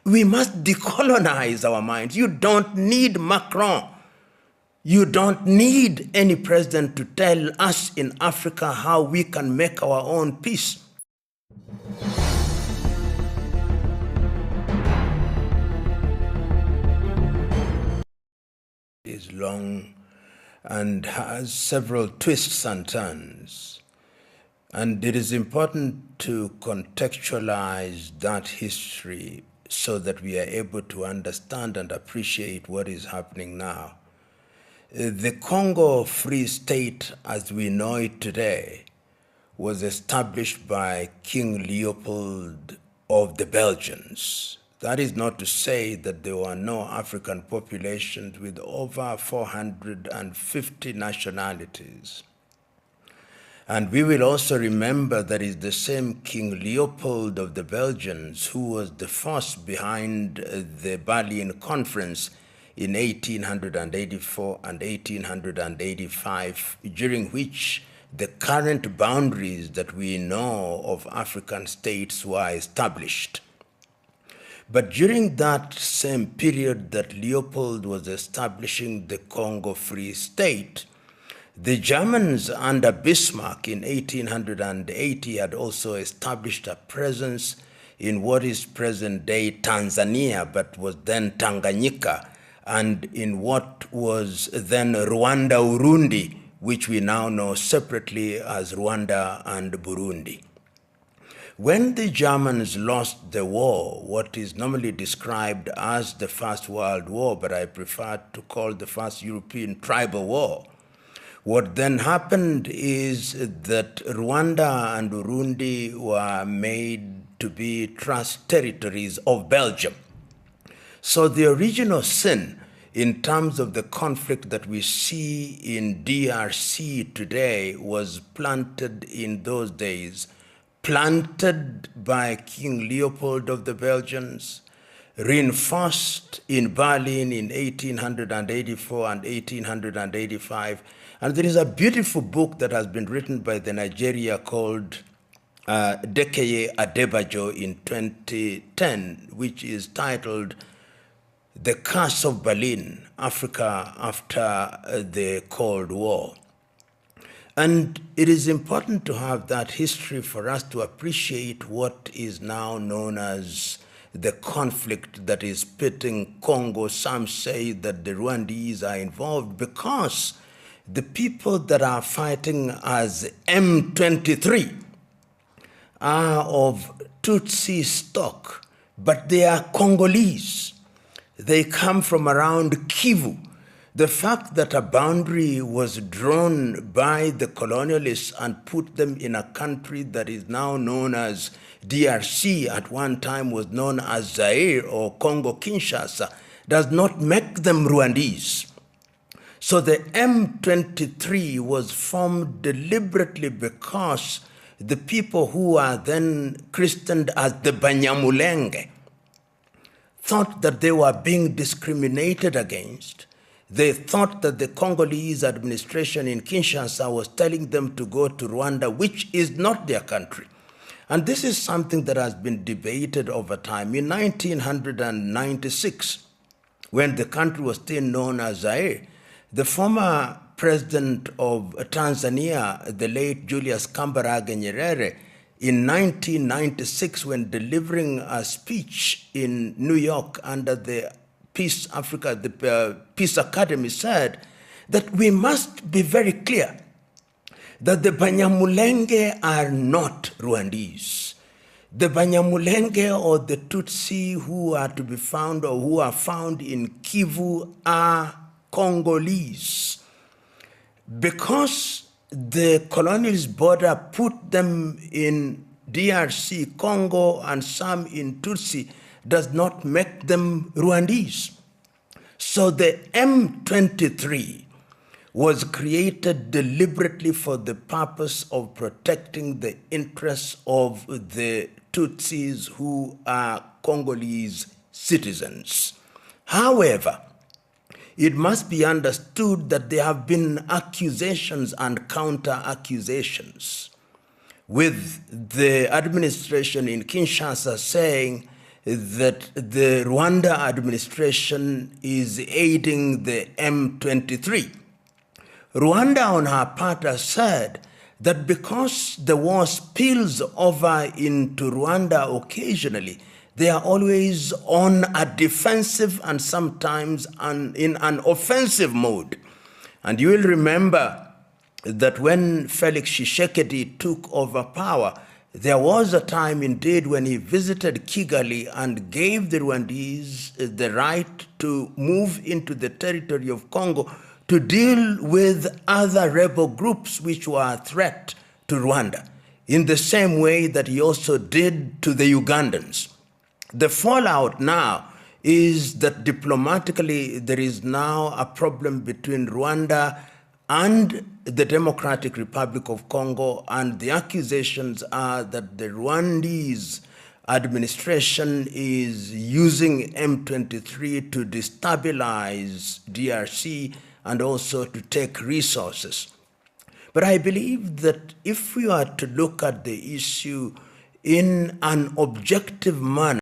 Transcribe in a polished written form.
We must decolonize our minds. You don't need Macron. You don't need any president to tell us in Africa how we can make our own peace. It is long and has several twists and turns. And it is important to contextualize that history so that we are able to understand and appreciate what is happening now. The Congo Free State, as we know it today, was established by King Leopold of the Belgians. That is not to say that there were no African populations with over 450 nationalities. And we will also remember that it's the same King Leopold of the Belgians who was the force behind the Berlin Conference in 1884 and 1885, during which the current boundaries that we know of African states were established. But during that same period that Leopold was establishing the Congo Free State, the Germans under Bismarck in 1880 had also established a presence in what is present-day Tanzania, but was then Tanganyika, and in what was then Rwanda-Urundi, which we now know separately as Rwanda and Burundi. When the Germans lost the war, what is normally described as the First World War, but I prefer to call the First European Tribal War, what then happened is that Rwanda and Burundi were made to be trust territories of Belgium. So the original sin in terms of the conflict that we see in DRC today was planted in those days, planted by King Leopold of the Belgians, reinforced in Berlin in 1884 and 1885. And there is a beautiful book that has been written by the Nigeria called Dekeye Adebajo in 2010, which is titled The Curse of Berlin, Africa After the Cold War. And it is important to have that history for us to appreciate what is now known as the conflict that is pitting Congo. Some say that the Rwandese are involved because the people that are fighting as M23 are of Tutsi stock, but they are Congolese. They come from around Kivu. The fact that a boundary was drawn by the colonialists and put them in a country that is now known as DRC, at one time was known as Zaire or Congo Kinshasa, does not make them Rwandese. So the M23 was formed deliberately because the people who are then christened as the Banyamulenge thought that they were being discriminated against. They thought that the Congolese administration in Kinshasa was telling them to go to Rwanda, which is not their country. And this is something that has been debated over time. In 1996, when the country was still known as Zaire, the former president of Tanzania, the late Julius Kambarage Nyerere, in 1996, when delivering a speech in New York under the Peace Africa, the Peace Academy, said that we must be very clear that the Banyamulenge are not Rwandese. The Banyamulenge or the Tutsi who are to be found or who are found in Kivu are Congolese. Because the colonialist border put them in DRC, Congo, and some in Tutsi, does not make them Rwandese. So the M23 was created deliberately for the purpose of protecting the interests of the Tutsis who are Congolese citizens. However, it must be understood that there have been accusations and counter-accusations, with the administration in Kinshasa saying that the Rwanda administration is aiding the M23. Rwanda, on her part, has said that because the war spills over into Rwanda occasionally, they are always on a defensive and sometimes in an offensive mode. And you will remember that when Felix Tshisekedi took over power, there was a time indeed when he visited Kigali and gave the Rwandese the right to move into the territory of Congo to deal with other rebel groups which were a threat to Rwanda, in the same way that he also did to the Ugandans. The fallout now is that diplomatically there is now a problem between Rwanda and the Democratic Republic of Congo, and the accusations are that the Rwandese administration is using M23 to destabilize DRC and also to take resources. But I believe that if we are to look at the issue in an objective manner,